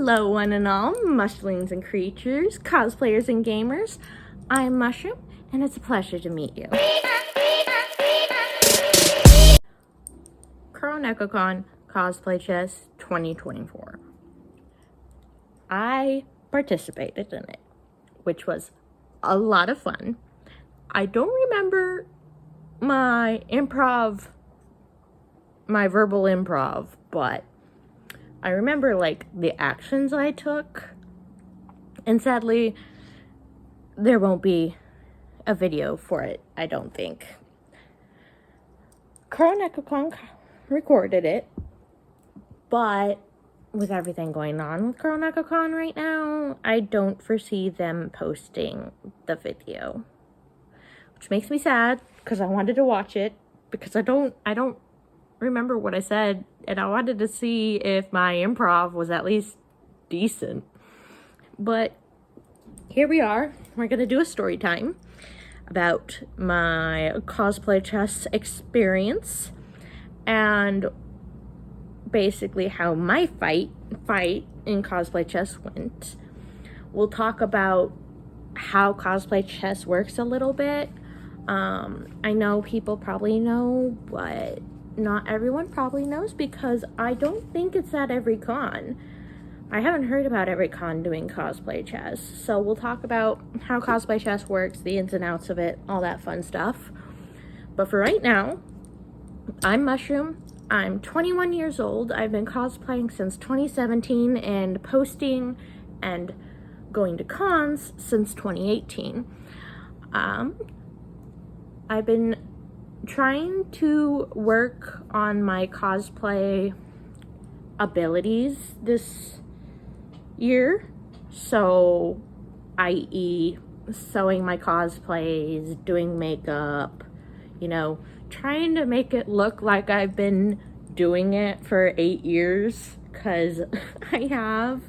Hello one and all, mushlings and creatures, cosplayers and gamers. I'm Mushroom, and it's a pleasure to meet you. KNC Chess 2024. I participated in it, which was a lot of fun. I don't remember my verbal improv, but I remember like the actions I took, and sadly there won't be a video for it, I don't think. KNC recorded it, but with everything going on with KNC right now, I don't foresee them posting the video, which makes me sad because I wanted to watch it, because I don't remember what I said, and I wanted to see if my improv was at least decent. But here we are. We're gonna do a story time about my cosplay chess experience and basically how my fight in cosplay chess went. We'll talk about how cosplay chess works a little bit. I know people probably know, but not everyone probably knows, because I don't think it's at every con. I haven't heard about every con doing cosplay chess. So we'll talk about how cosplay chess works, the ins and outs of it, all that fun stuff. But for right now, I'm Mushroom. I'm 21 years old. I've been cosplaying since 2017 and posting and going to cons since 2018. I've been trying to work on my cosplay abilities this year, so i.e. sewing my cosplays, doing makeup, you know, trying to make it look like I've been doing it for 8 years, because I have,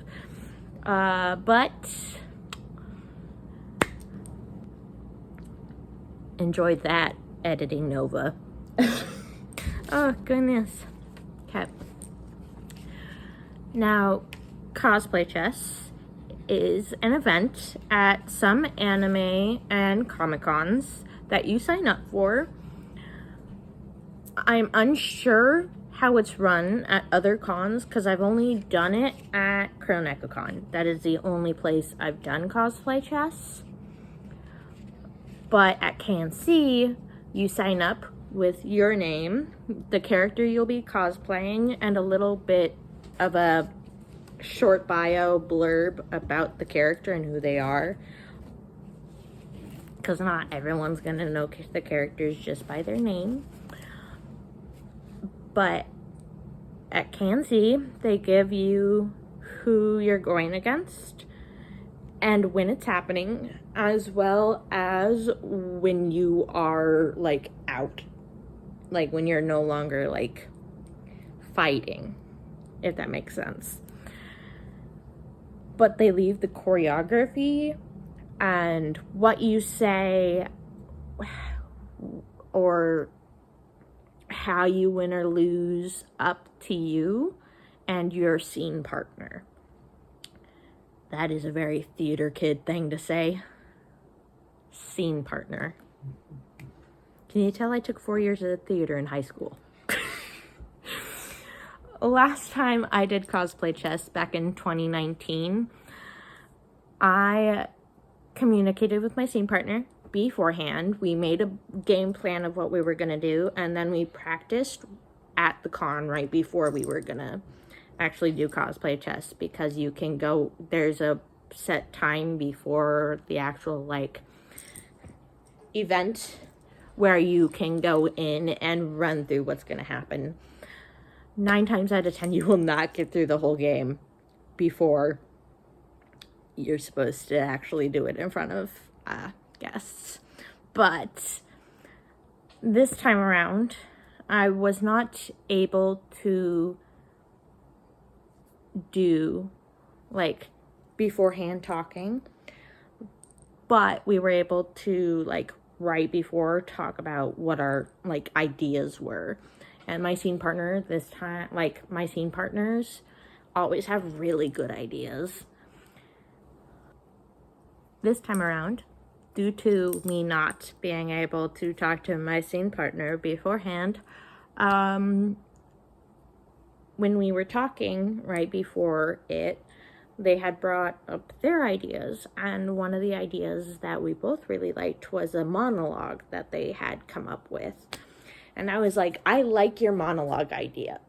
but enjoyed that editing Nova. Oh goodness. Okay. Now, cosplay chess is an event at some anime and comic-cons that you sign up for. I'm unsure how it's run at other cons, because I've only done it at KNC. That is the only place I've done cosplay chess. But at KNC, you sign up with your name, the character you'll be cosplaying, and a little bit of a short bio blurb about the character and who they are, because not everyone's gonna know the characters just by their name. But at KNC, they give you who you're going against and when it's happening, as well as when you are like out, like when you're no longer like fighting, if that makes sense. But they leave the choreography and what you say or how you win or lose up to you and your scene partner. That is a very theater kid thing to say. Scene partner. Can you tell I took 4 years of theater in high school? Last time I did cosplay chess back in 2019, I communicated with my scene partner beforehand. We made a game plan of what we were going to do, and then we practiced at the con right before we were going to actually do cosplay chess, because you can go, there's a set time before the actual like event where you can go in and run through what's going to happen. 9 times out of 10 you will not get through the whole game before you're supposed to actually do it in front of guests. But this time around I was not able to do like beforehand talking, but we were able to like right before talk about what our like ideas were. And my scene partner this time, like my scene partners always have really good ideas. This time around, due to me not being able to talk to my scene partner beforehand, when we were talking right before it, they had brought up their ideas, and one of the ideas that we both really liked was a monologue that they had come up with. And I was like, I like your monologue idea.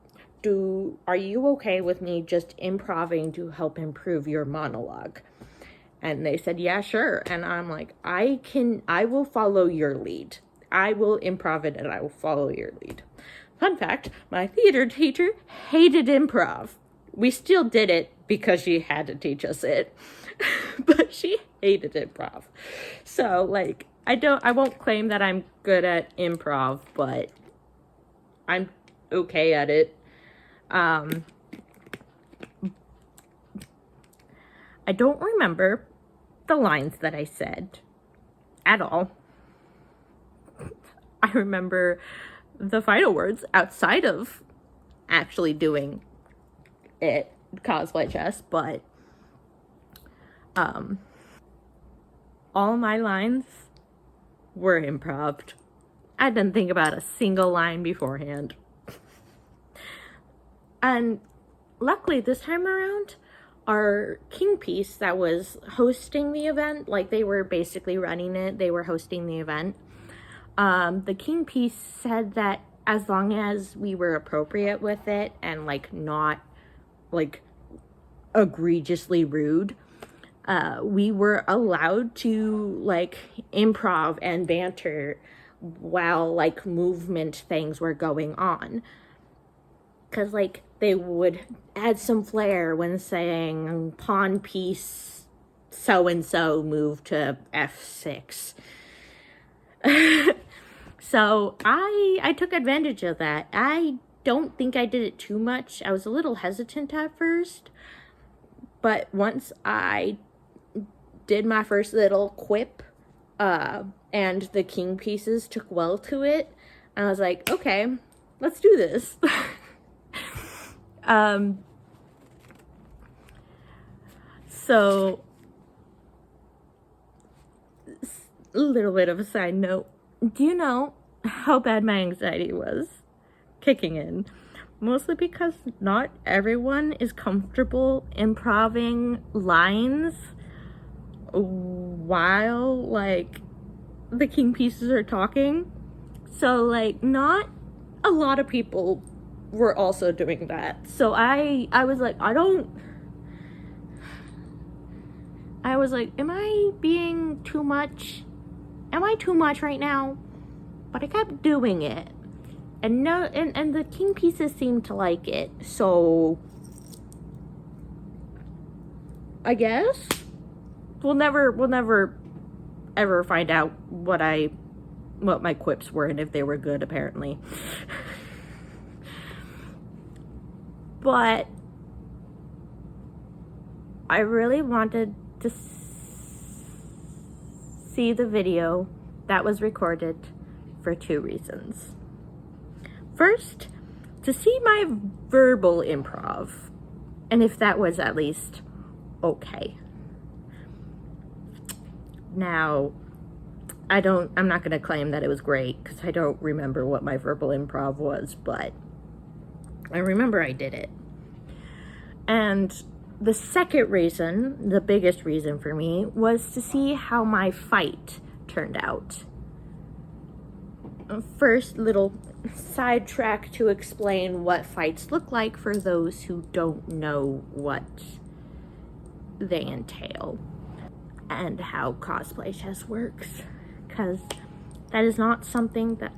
Are you okay with me just improvising to help improve your monologue? And they said, yeah, sure. And I'm like, I will follow your lead. I will improv it and I will follow your lead. Fun fact, my theater teacher hated improv. We still did it because she had to teach us it, but she hated improv. So like, I won't claim that I'm good at improv, but I'm okay at it. I don't remember the lines that I said at all. I remember the final words outside of actually doing it, cosplay chess, but all my lines were improv. I didn't think about a single line beforehand. And luckily this time around, our king piece that was hosting the event, like they were basically running it, they were hosting the event. The king piece said that as long as we were appropriate with it and like not like egregiously rude, we were allowed to like improv and banter while like movement things were going on. Cause like they would add some flair when saying pawn piece so-and-so move to F6. So I took advantage of that. I don't think I did it too much. I was a little hesitant at first, but once I did my first little quip, and the king pieces took well to it, I was like, okay, let's do this. So a little bit of a side note. Do you know how bad my anxiety was kicking in? Mostly because not everyone is comfortable improving lines while like the king pieces are talking. So like not a lot of people were also doing that. So I was like, I was like, am I being too much? Am I too much right now? But I kept doing it. And no, and the king pieces seemed to like it. So I guess we'll never ever find out what my quips were and if they were good, apparently. But I really wanted to see the video that was recorded for 2 reasons. First, to see my verbal improv and if that was at least okay. Now, I'm not going to claim that it was great because I don't remember what my verbal improv was, but I remember I did it. And the second reason, the biggest reason for me, was to see how my fight turned out. First, little sidetrack to explain what fights look like for those who don't know what they entail and how cosplay chess works, because that is not something that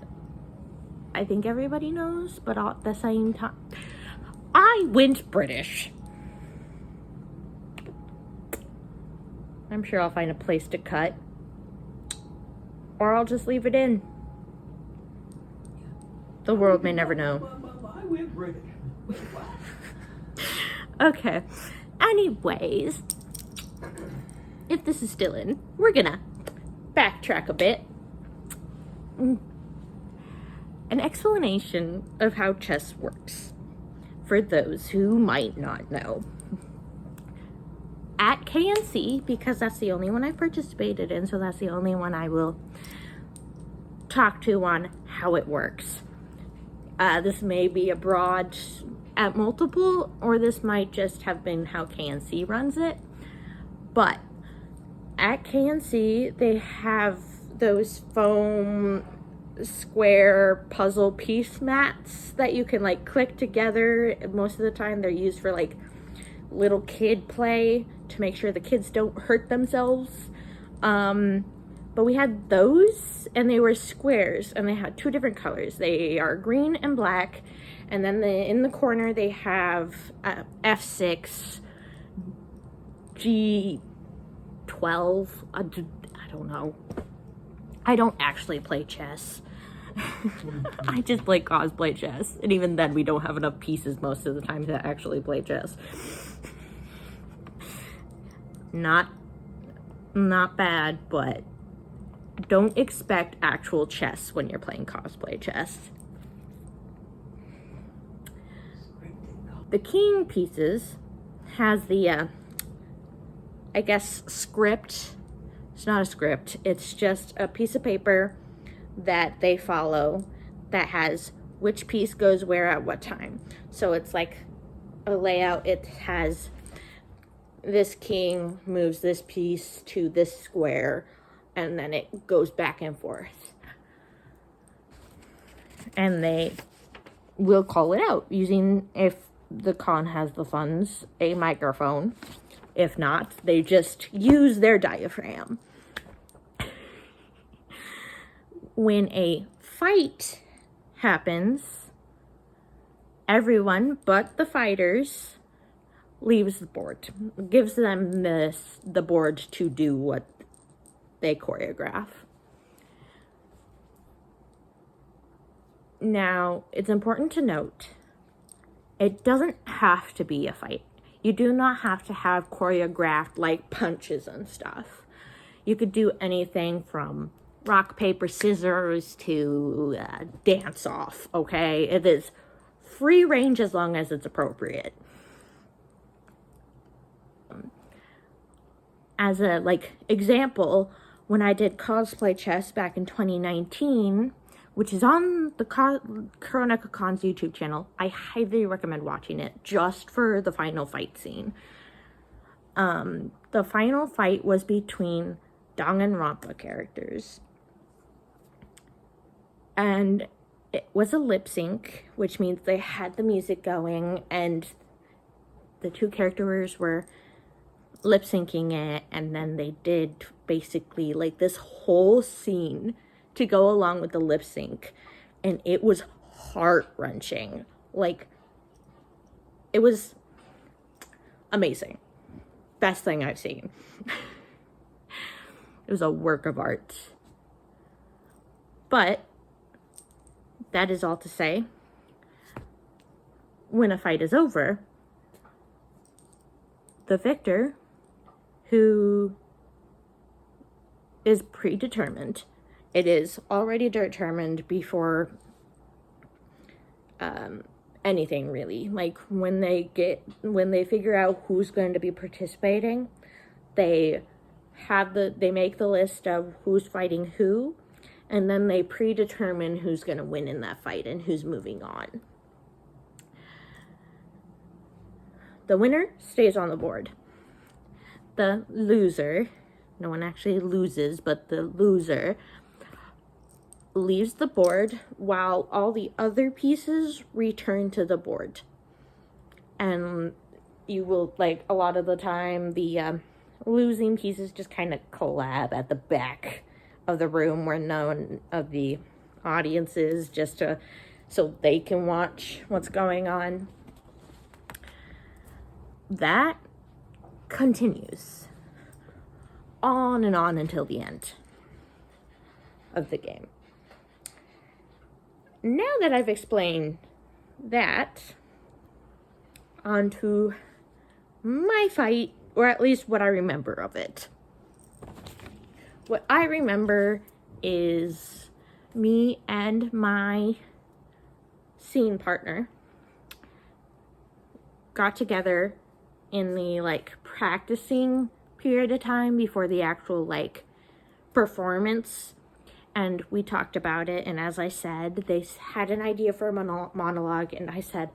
I think everybody knows, but at the same time, I went British. I'm sure I'll find a place to cut, or I'll just leave it in. The world may never know. I went British. Okay. Anyways, if this is still in, we're gonna backtrack a bit. An explanation of how chess works. for those who might not know. At KNC, because that's the only one I've participated in, so that's the only one I will talk to on how it works. This may be abroad at multiple, or this might just have been how KNC runs it. But at KNC, they have those foam square puzzle piece mats that you can like click together. Most of the time they're used for like little kid play to make sure the kids don't hurt themselves. But we had those, and they were squares, and they had two different colors. They are green and black, and then in the corner they have F6, G12. I don't know. I don't actually play chess. I just play cosplay chess, and even then we don't have enough pieces most of the time to actually play chess. Not bad, but don't expect actual chess when you're playing cosplay chess. The king pieces has the, I guess, script. It's not a script. It's just a piece of paper that they follow that has which piece goes where at what time. So it's like a layout. It has this king moves this piece to this square, and then it goes back and forth. And they will call it out using, if the con has the funds, a microphone. If not, they just use their diaphragm. When a fight happens, everyone but the fighters leaves the board, gives them the board to do what they choreograph. Now, it's important to note, it doesn't have to be a fight. You do not have to have choreographed like punches and stuff. You could do anything from rock, paper, scissors to dance off, okay? It is free range as long as it's appropriate. As a example, when I did cosplay chess back in 2019, which is on the KNC's YouTube channel, I highly recommend watching it just for the final fight scene. The final fight was between Danganronpa characters. And it was a lip sync, which means they had the music going and the two characters were lip syncing it, and then they did basically like this whole scene to go along with the lip sync, and it was heart-wrenching. Like, it was amazing. Best thing I've seen. It was a work of art. But that is all to say, when a fight is over, the victor, who is predetermined, it is already determined before anything really. Like when they figure out who's going to be participating, they make the list of who's fighting who, and then they predetermine who's going to win in that fight and who's moving on. The winner stays on the board. The loser, no one actually loses, but the loser leaves the board while all the other pieces return to the board. And you will, like, a lot of the time, the losing pieces just kind of collab at the back of the room where none of the audience is, just so they can watch what's going on. That continues on and on until the end of the game. Now that I've explained that, on to my fight, or at least what I remember of it. What I remember is me and my scene partner got together in the like practicing period of time before the actual like performance, and we talked about it. And as I said, they had an idea for a monologue, and I said,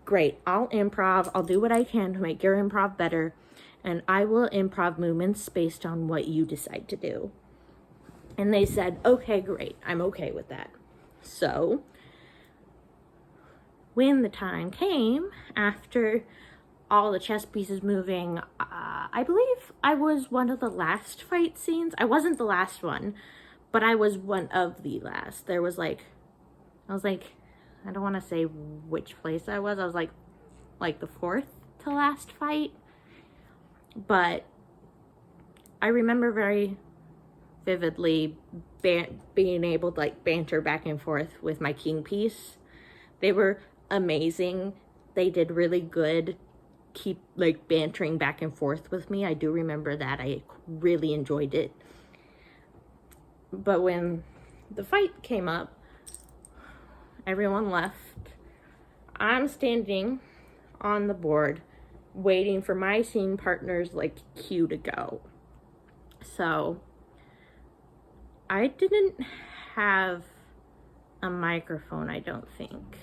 great, I'll improv, I'll do what I can to make your improv better, and I will improv movements based on what you decide to do. And they said, okay, great, I'm okay with that. So when the time came, after all the chess pieces moving, I believe I was one of the last fight scenes. I wasn't the last one, but I was one of the last. There was like, I was like, I don't want to say which place I was. I was like the fourth to last fight. But I remember very vividly being able to like banter back and forth with my king piece. They were amazing. They did really good. Keep like bantering back and forth with me. I do remember that. I really enjoyed it. But when the fight came up, everyone left. I'm standing on the board waiting for my scene partner's like cue to go. So I didn't have a microphone, I don't think.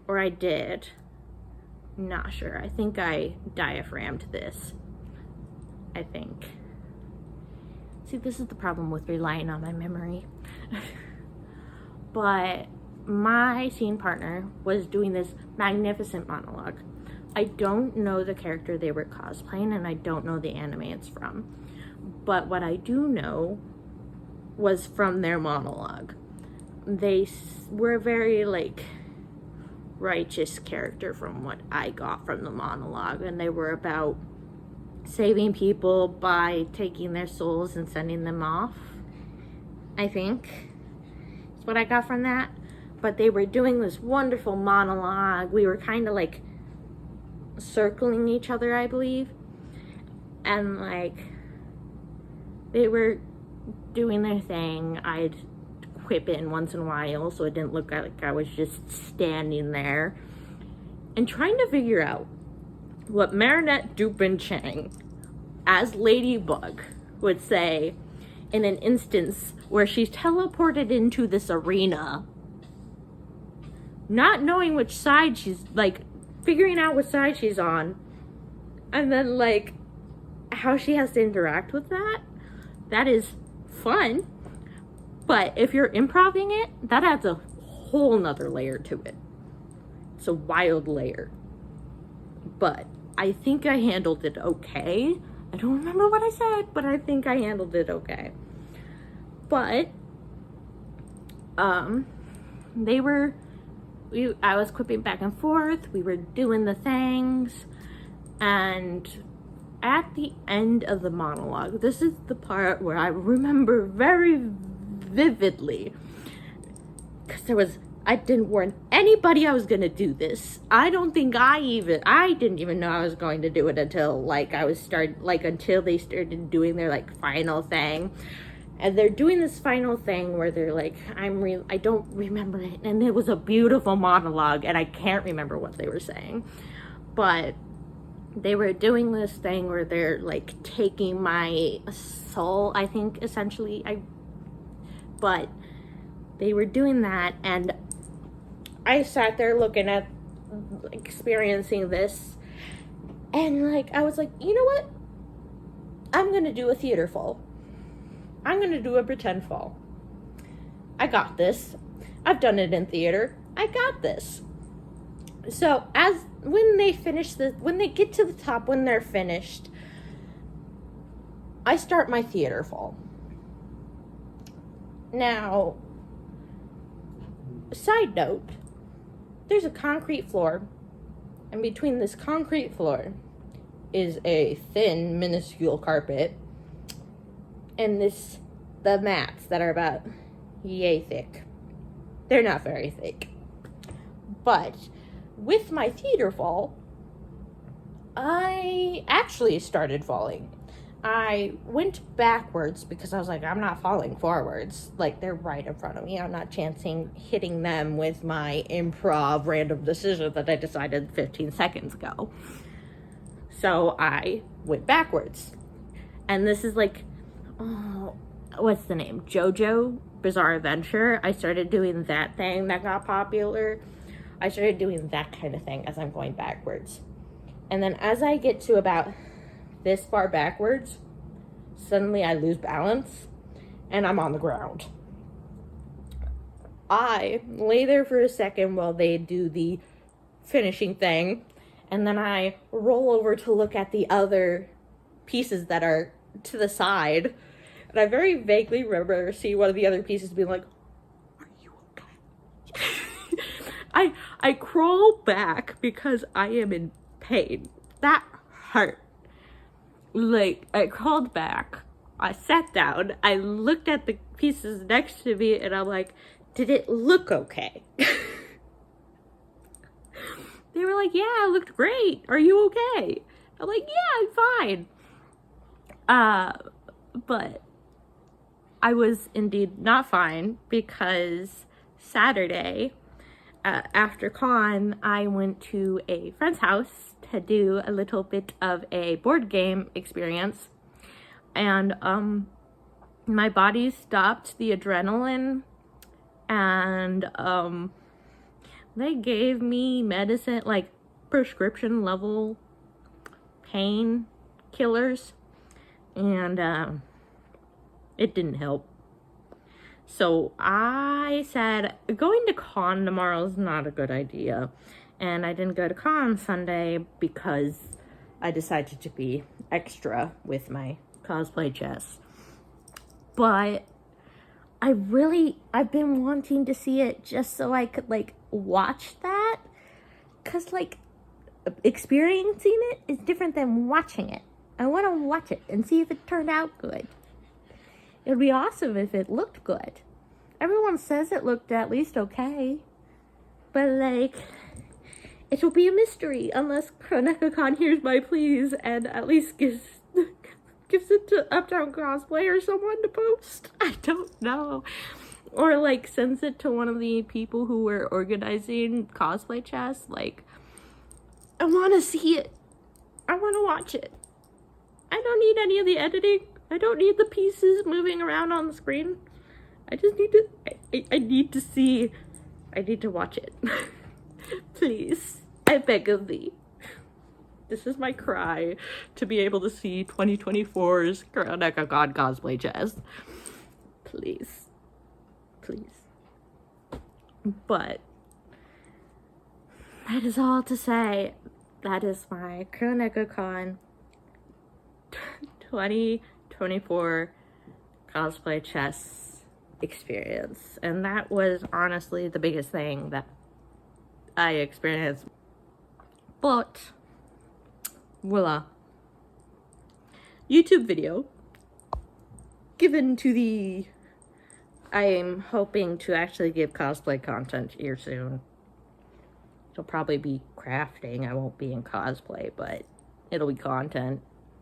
Or I did. Not sure. I think I diaphragmed this. I think. See, this is the problem with relying on my memory. But my scene partner was doing this magnificent monologue. I don't know the character they were cosplaying, and I don't know the anime it's from. But what I do know was from their monologue. They were very, like, righteous character from what I got from the monologue, and they were about saving people by taking their souls and sending them off, I think. That's what I got from that. But they were doing this wonderful monologue. We were kind of like circling each other, I believe. And like, they were doing their thing. I'd quip in once in a while so it didn't look like I was just standing there. And trying to figure out what Marinette Dupin-Chang as Ladybug would say in an instance where she's teleported into this arena, not knowing which side she's, like, figuring out which side she's on, and then, like, how she has to interact with that. That is fun, but if you're improvising it, that adds a whole nother layer to it. It's a wild layer. But I think I handled it okay. I don't remember what I said, but I think I handled it okay. But I was quipping back and forth. We were doing the things, and at the end of the monologue, this is the part where I remember very vividly, because I didn't warn anybody I was gonna do this. I didn't even know I was going to do it until until they started doing their like final thing. And they're doing this final thing where they're like, I don't remember it. And it was a beautiful monologue, and I can't remember what they were saying. But they were doing this thing where they're like taking my soul, I think, essentially. But they were doing that, and I sat there looking at, experiencing this, and like, I was like, you know what? I'm gonna do a theater fall. I'm gonna do a pretend fall. I got this. I've done it in theater. I got this. So when they get to the top, when they're finished, I start my theater fall. Now, side note, there's a concrete floor, and between this concrete floor is a thin, minuscule carpet, and the mats that are about yay thick. They're not very thick. But with my theater fall, I actually started falling. I went backwards because I was like, I'm not falling forwards. Like, they're right in front of me. I'm not chancing hitting them with my improv random decision that I decided 15 seconds ago. So I went backwards. And this is like, oh, what's the name? JoJo Bizarre Adventure. I started doing that thing that got popular. I started doing that kind of thing as I'm going backwards. And then as I get to about this far backwards, suddenly I lose balance and I'm on the ground. I lay there for a second while they do the finishing thing, and then I roll over to look at the other pieces that are to the side, and I very vaguely remember seeing one of the other pieces being like, "Are you okay?" I crawl back because I am in pain. That hurt. Like, I crawled back, I sat down, I looked at the pieces next to me, and I'm like, did it look okay? They were like, yeah, it looked great. Are you okay? I'm like, yeah, I'm fine. But I was indeed not fine because Saturday, after con, I went to a friend's house to do a little bit of a board game experience, and my body stopped the adrenaline, and they gave me medicine, like prescription level pain killers, and it didn't help. So I said, going to con tomorrow is not a good idea. And I didn't go to con Sunday because I decided to be extra with my cosplay chess. But I've been wanting to see it just so I could, like, watch that. Because, like, experiencing it is different than watching it. I want to watch it and see if it turned out good. It would be awesome if it looked good. Everyone says it looked at least okay. But, like, it will be a mystery unless KNC hears my pleas and at least gives it to Uptown Cosplay or someone to post. I don't know. Or, like, sends it to one of the people who were organizing cosplay chess. Like, I want to see it. I want to watch it. I don't need any of the editing. I don't need the pieces moving around on the screen. I just need to, I need to see, I need to watch it. Please, I beg of thee. This is my cry to be able to see 2024's KNC cosplay chess. Please. Please. But that is all to say. That is my KNC 2024 cosplay chess experience, and that was honestly the biggest thing that I experienced. But voila, YouTube video given to the, I am hoping to actually give cosplay content here soon. It'll probably be crafting. I won't be in cosplay, but it'll be content,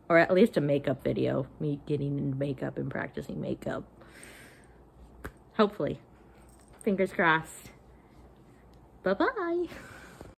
or at least a makeup video, me getting into makeup and practicing makeup. Hopefully. Fingers crossed. Bye-bye.